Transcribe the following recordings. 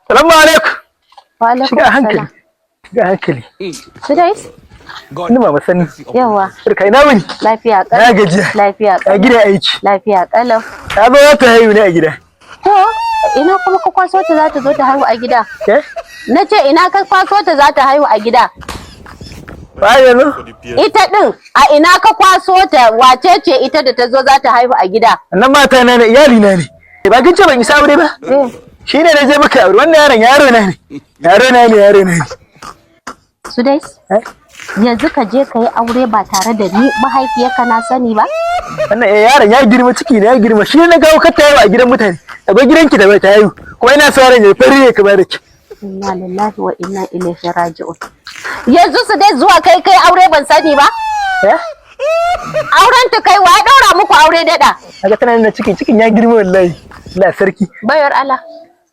Salamu alaikum. Wa alaikum Shiga hankali. salam. Shiga hankali. Sudai? Ni mama sani. Yawa. Barka ina wuni? Lafiya kalau. Na gajiya. Lafiya A kalau. gida aiki. Lafiya kalau. Ta zo ta haihu ne a gida. To, ina kuma ka kwaso ta za ta zo ta haihu a gida? Eh? Na ce ina ka kwaso ta za ta haihu a gida? Ba yanzu? Ita din, a ina ka kwaso ta wace ce ita da ta zo za ta haihu a gida? Nan mata na ne iyali na ne. Ba kin ce ban isa aure ba? Shi ne na je maka aure. Wannan yaron yaro na ne. Yaro na ne. Sudai? Yanzu ka je ka yi aure ba tare da ni mahaifiyarka na sani ba? Wannan yaron ya girma ciki ne ya girma. Shi ne na ga ka tayi a gidan mutane. Akwai gidanki da bai ta haihu. Kuma ina sa ran ya fari ne kamar da ki. Inna lillahi wa inna ilaihi raji'un. Yanzu su dai zuwa kai aure ban sani ba? Auren ta kai wa ya daura muku aure dada? Kaga tana nuna cikin ya girma wallahi. Allah sarki. Bayar Allah.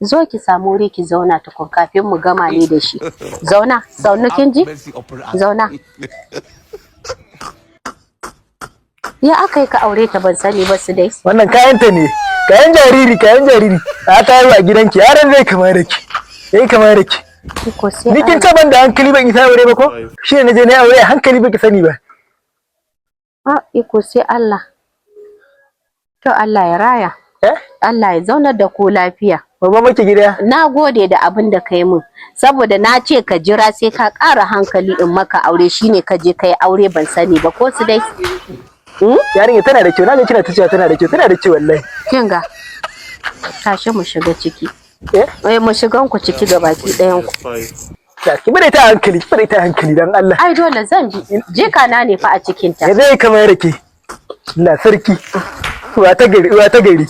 Zo ki samu wuri ki zauna tukun kafin mu gama ni da shi. Zauna kin ji? Zauna. Ya aka yi ka aure ta ban sani ba su dai. Wannan kayanta ne. Kayan jariri. A ta yi a gidanki. Yaron zai kama da ki. Yayi kama da ki. Ni kin taban da hankali ban isa aure ba ko? Shi ne je na aure hankali baki sani ba. Iko sai Allah. To Allah ya raya. Allah ya zaunar da ku lafiya. Baba maki gida. Na gode da abin da kai min. Saboda na ce ka jira sai ka ƙara hankali in maka aure shine ka je kai aure ban sani ba ko su dai. Yarinya tana da kyau. Na ga kina ta cewa tana da kyau wallahi. Kin ga. Tashi mu shiga ciki. Mu shigan ku ciki gabaki ɗayan ku. Ki bari ta hankali dan Allah. Ai dole zan bi. Je kana ne fa a cikin ta. Ya zai kamar rake. Allah sarki. Uwa ta gari.